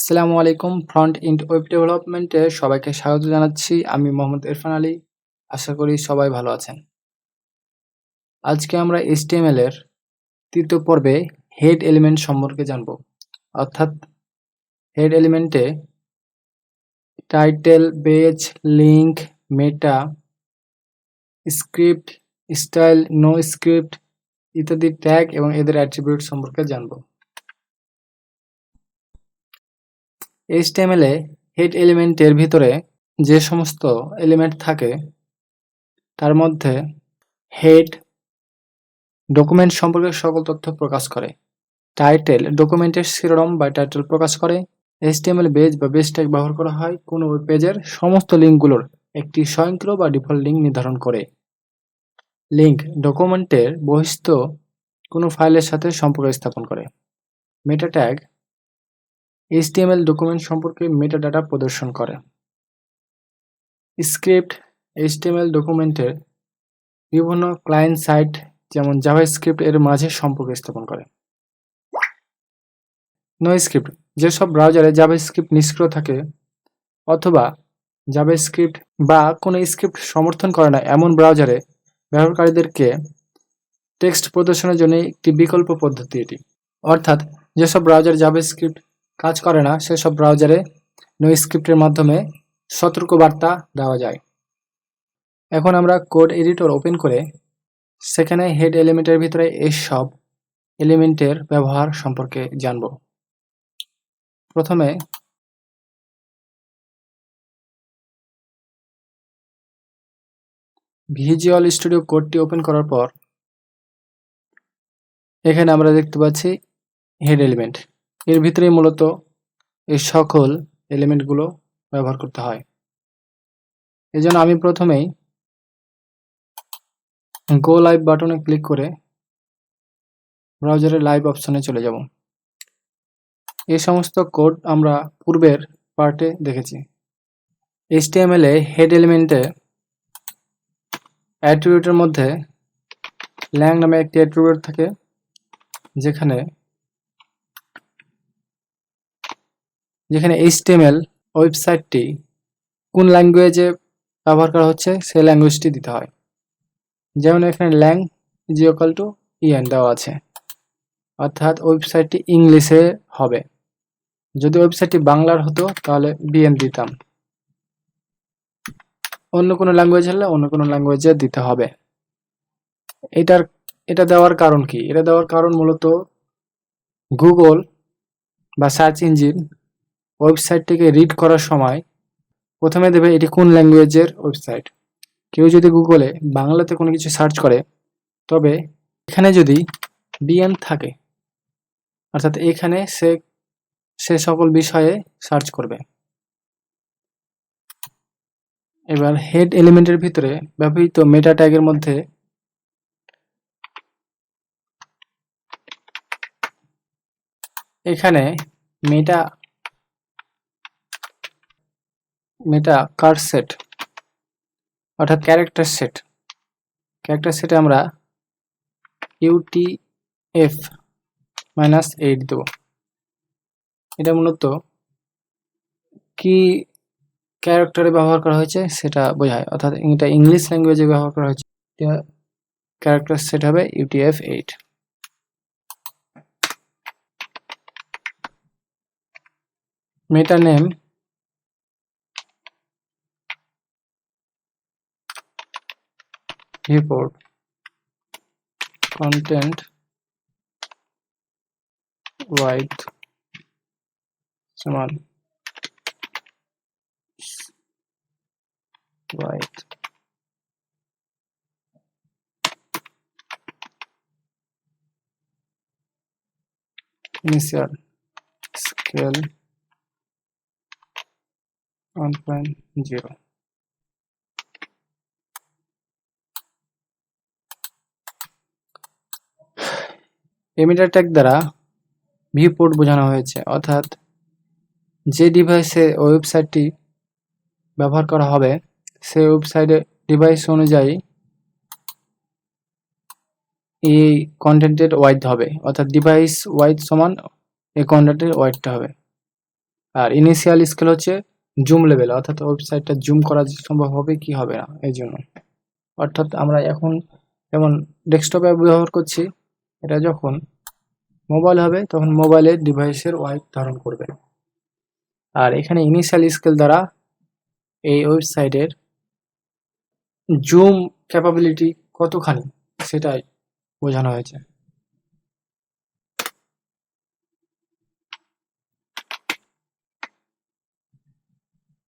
আসসালামু আলাইকুম। Front end web ডেভেলপমেন্টে সবাইকে স্বাগত জানাচ্ছি। আমি মোহাম্মদ ইরফান আলী। আশা করি সবাই ভালো আছেন। আজকে আমরা HTML এর তৃতীয় পর্বে হেড এলিমেন্ট সম্পর্কে জানব। অর্থাৎ হেড এলিমেন্টে টাইটেল, পেজ, লিঙ্ক, মেটা, স্ক্রিপ্ট, স্টাইল, নো স্ক্রিপ্ট ইত্যাদি ট্যাগ এবং এদের অ্যাট্রিবিউট সম্পর্কে জানব। HTML এ হেড এলিমেন্টের ভিতরে যে সমস্ত এলিমেন্ট থাকে তার মধ্যে হেড ডকুমেন্ট সম্পর্কে সকল তথ্য প্রকাশ করে। টাইটেল ডকুমেন্টের শিরোনাম বা টাইটেল প্রকাশ করে। HTML বেজ বা বেজ ট্যাগ ব্যবহার করা হয় কোনো ওয়েব পেজের সমস্ত লিঙ্কগুলোর একটি স্বয়ংক্রিয় বা ডিফল্ট লিঙ্ক নির্ধারণ করে। লিঙ্ক ডকুমেন্টের বৈশিষ্ট্য কোনো ফাইলের সাথে সম্পর্ক স্থাপন করে। মেটা ট্যাগ HTML ডকুমেন্ট সম্পর্কে মেটা ডাটা প্রদর্শন করে। স্ক্রিপ্ট HTML ডকুমেন্টের বিভিন্ন ক্লায়েন্ট সাইট যেমন জাভাস্ক্রিপ্ট এর মাঝে সম্পর্ক স্থাপন করে। নো স্ক্রিপ্ট যেসব ব্রাউজারে জাভাস্ক্রিপ্ট নিষ্ক্রিয় থাকে অথবা জাভাস্ক্রিপ্ট বা কোনো স্ক্রিপ্ট সমর্থন করে না এমন ব্রাউজারে ব্যবহারকারীদেরকে টেক্সট প্রদর্শনের জন্য একটি বিকল্প পদ্ধতি এটি। অর্থাৎ যেসব ব্রাউজারে জাভাস্ক্রিপ্ট কাজ করে না সেসব ব্রাউজারে নো স্ক্রিপ্টের মাধ্যমে সতর্কবার্তা দেওয়া যায়। এখন আমরা কোড এডিটর ওপেন করে সেখানে হেড এলিমেন্টের ভিতরে এইসব এলিমেন্টের ব্যবহার সম্পর্কে জানব। প্রথমে ভিজুয়াল স্টুডিও কোডটি ওপেন করার পর এখানে আমরা দেখতে পাচ্ছি হেড এলিমেন্ট। এর ভিতরে মূলত এই সকল এলিমেন্টগুলো ব্যবহার করতে হয়। এজন্য আমি প্রথমেই গো লাইভ বাটনে ক্লিক করে ব্রাউজারের লাইভ অপশনে চলে যাব। এই সমস্ত কোড আমরা পূর্বের পার্টে দেখেছি। HTML এ হেড এলিমেন্টে অ্যাট্রিবিউটের মধ্যে ল্যাং নামে একটি অ্যাট্রিবিউট থাকে যেখানে HTML ওয়েবসাইটটি কোন ল্যাঙ্গুয়েজে ব্যবহার করা হচ্ছে সেই ল্যাঙ্গুয়েজটি দিতে হয়। যেমন এখানে ল্যাং ইজ ইকুয়াল টু EN দেওয়া আছে, অর্থাৎ ওয়েবসাইটটি ইংলিশে হবে। যদি ওয়েবসাইটটি বাংলার হতো তাহলে BN দিতাম, অন্য কোনো ল্যাঙ্গুয়েজ হলে অন্য কোনো ল্যাঙ্গুয়েজে দিতে হবে। এটা দেওয়ার কারণ কি? এটা দেওয়ার কারণ মূলত গুগল বা সার্চ ইঞ্জিন ওয়েবসাইটটিকে রিড করার সময় প্রথমে দেবে এটি কোন ল্যাঙ্গুয়েজের ওয়েবসাইট। কেউ যদি গুগলে বাংলাতে কোনো কিছু সার্চ করে তবে এখানে যদি BN থাকে অর্থাৎ এখানে সে সকল বিষয়ে সার্চ করবে। এবার হেড এলিমেন্টের ভিতরে ব্যবহৃত মেটা ট্যাগের মধ্যে এখানে মেটা কার সেট অর্থাৎ ক্যারেক্টার সেটে আমরা UTF-8 দেব। এটা মূলত কি ক্যারেক্টারে ব্যবহার করা হয়েছে সেটা বোঝায়, অর্থাৎ এটা ইংলিশ ল্যাঙ্গুয়েজে ব্যবহার করা হয়েছে। এটা ক্যারেক্টার সেট হবে UTF-8। মেটা নেম ভিউপোর্ট কন্টেন্ট ওয়াইড সমান wide. Initial scale 1.0। Emitter tag দ্বারা ভিউপোর্ট বোঝানো হয়েছে, অর্থাৎ যে ডিভাইসে ওয়েবসাইটটি ব্যবহার করা হবে সেই ওয়েবসাইটে ডিভাইস অনুযায়ী এই কন্টেন্টের ওয়াইড হবে, অর্থাৎ ডিভাইস ওয়াইড সমান এই কন্টেন্টের ওয়াইডটা হবে। আর ইনিশিয়াল স্কেল হচ্ছে জুম লেভেল, অর্থাৎ ওয়েবসাইটটা জুম করা সম্ভব হবে কি হবে না এই জন্য। অর্থাৎ আমরা এখন যেমন ডেস্কটপে ব্যবহার করছি, এটা যখন মোবাইল হবে তখন মোবাইলের ডিভাইসের ওয়াইড ধারণ করবে। আর এখানে ইনিশিয়াল স্কেল দ্বারা এই ওয়েবসাইটের জুম ক্যাপাবিলিটি কতখানি সেটাই বোঝানো হয়েছে।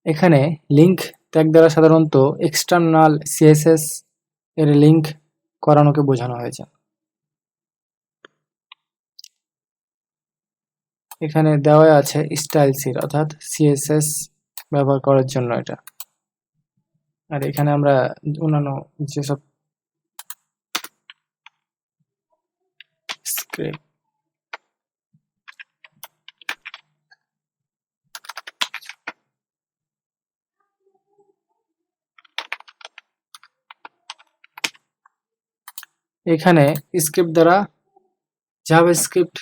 এখানে লিঙ্ক ট্যাগ দ্বারা সাধারণত এক্সটার্নাল সিএসএস এর লিঙ্ক করানোকে বোঝানো হয়েছে। এখানে দেওয়া আছে স্টাইল শিট, অর্থাৎ সিএসএস ব্যবহার করার জন্য এটা। আর এখানে আমরা অন্যান্য যেসব স্ক্রিপ্ট এখানে স্ক্রিপ্ট দ্বারা জাভাস্ক্রিপ্ট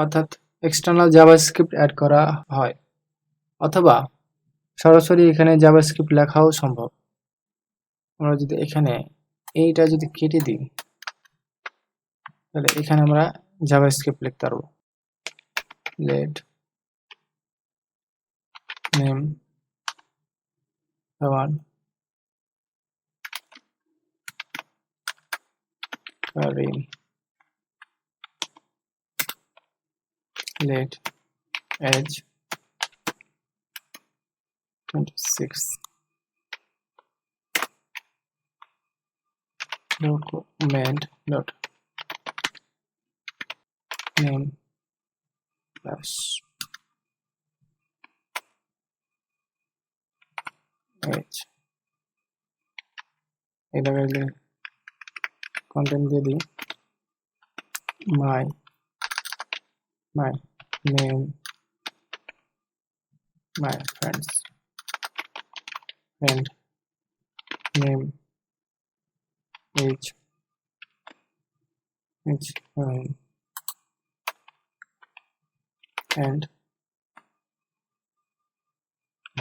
অর্থাৎ এক্সটার্নাল জাভাস্ক্রিপ্ট অ্যাড করা হয়, অথবা সরাসরি এখানে জাভাস্ক্রিপ্ট লেখাও সম্ভব। আমরা যদি এখানে এইটা যদি কেটে দিই তাহলে এখানে আমরা জাভাস্ক্রিপ্ট লিখতে পারবো। Let name one Karim, let age 26, document dot name plus age, এটা গেলে কন্টেন্ট দিয়ে দিই my name, my friend name, age and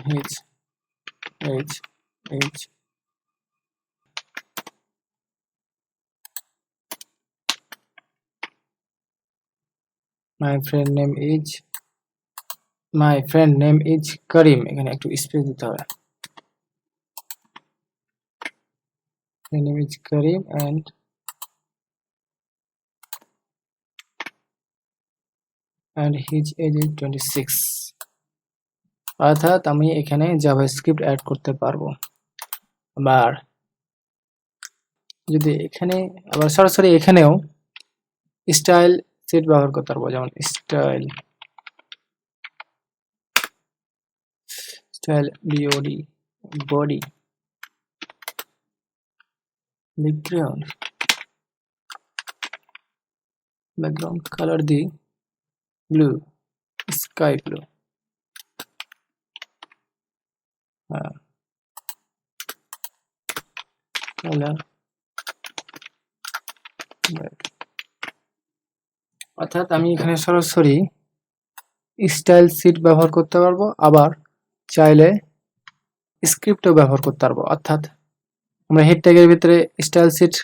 his age my friend name is Karim, এখানে একটু স্পেস দিতে হবে। My name is Karim and his age is 26। অর্থাৎ আমি এখানে জাভাস্ক্রিপ্ট অ্যাড করতে পারবো। আবার যদি এখানে আবার সরাসরি এখানেও স্টাইল সেট ব্যবহার করতে পারবো, যেমন স্টাইল বডি ব্যাকগ্রাউন্ড কালার দিই ব্লু, স্কাই ব্লু। হ্যাঁ, কালার অর্থাৎ আমি এখানে সরাসরি স্টাইল শিট ব্যবহার করতে পারবো, আবার চাইলে স্ক্রিপ্টও ব্যবহার করতে পারবো। অর্থাৎ আমরা হেড ট্যাগের ভিতরে স্টাইল শিট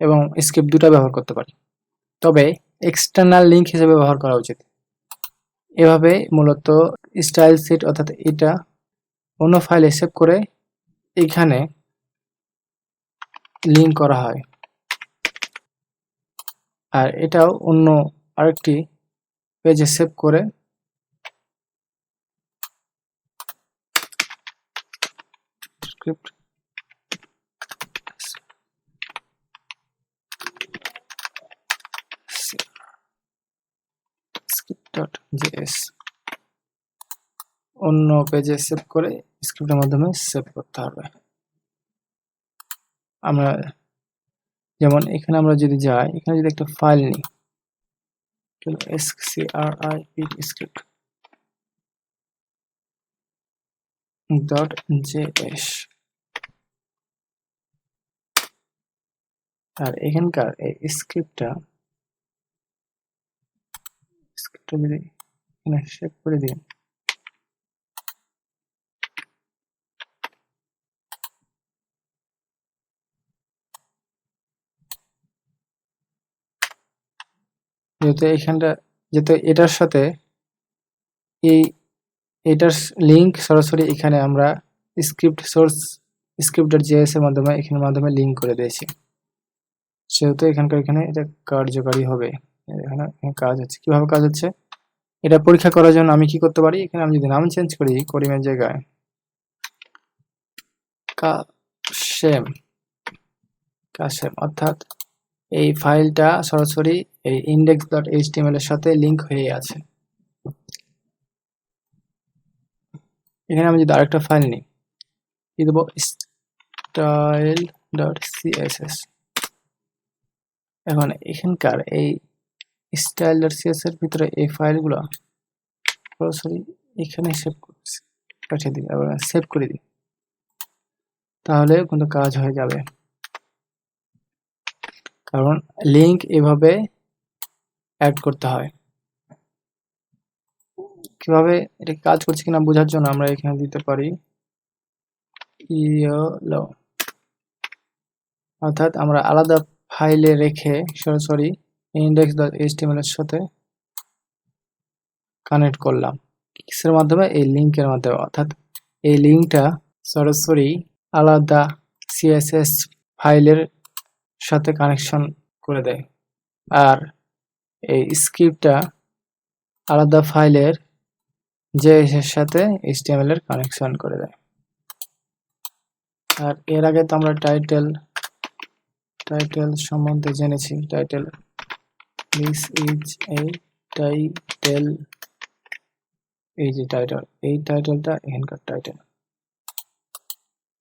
এবং স্ক্রিপ্ট দুটো ব্যবহার করতে পারি, তবে এক্সটার্নাল লিঙ্ক হিসেবে ব্যবহার করা উচিত। এভাবে মূলত স্টাইল শিট অর্থাৎ এটা অন্য ফাইলে সেভ করে এখানে লিঙ্ক করা হয়, আর এটাও অন্য আরেকটি পেজে সেভ করে স্ক্রিপ্ট script.js অন্য পেজে সেভ করে স্ক্রিপ্টের মাধ্যমে সেভ করতে হবে। আমরা যেমন এখানে আমরা যদি যাই, এখানে যদি একটা ফাইল নিই, script.js, আর এখানকার এই স্ক্রিপ্টটা যদি এখানে সেভ করে দিই, যেহেতু এটার সাথে এটার লিঙ্ক সরাসরি এখানে আমরা স্ক্রিপ্ট সোর্স script.js এর মাধ্যমে এখানের মাধ্যমে লিঙ্ক করে দিয়েছি, সেহেতু এখানে এটা কার্যকারী হবে। এখানে কাজ হচ্ছে, কিভাবে কাজ হচ্ছে এটা পরীক্ষা করার জন্য আমি কি করতে পারি, এখানে আমি যদি নাম চেঞ্জ করি করিমের জায়গায় কাশেম অর্থাৎ এই ফাইলটা সরাসরি এই index.html এর সাথে লিংক হয়ে আছে। এখানে আমি যদি আরেকটা ফাইল নিই, কি দেবো, style.css। এখন এখানকার এই style.css এর ভিতরে এই ফাইলগুলো সরাসরি এখানে পাঠিয়ে দিই, আবার সেভ করে দিই, তাহলে কোনো কাজ হয়ে যাবে। কারণ লিংক এভাবে অ্যাড করতে হয়। কিভাবে এটা কাজ করছে কিনা বোঝার জন্য আমরা এখানে দিতে পারি ইয়েলো, অর্থাৎ আমরা আলাদা ফাইলে রেখে সরাসরি index.html এর সাথে কানেক্ট করলাম কিসের মাধ্যমে, এই লিংকের মাধ্যমে, অর্থাৎ এই লিংকটা সরাসরি আলাদা CSS ফাইলের সাথে কানেকশন করে দেয়, আর এই স্ক্রিপ্টটা আলাদা ফাইলের JS এর সাথে HTML এর কানেকশন করে দেয়। আর এর আগে তো আমরা টাইটেল সম্বন্ধে জেনেছি। Title, this is a title, এই যে টাইটেল, এই টাইটেলটা এখানকার টাইটেল।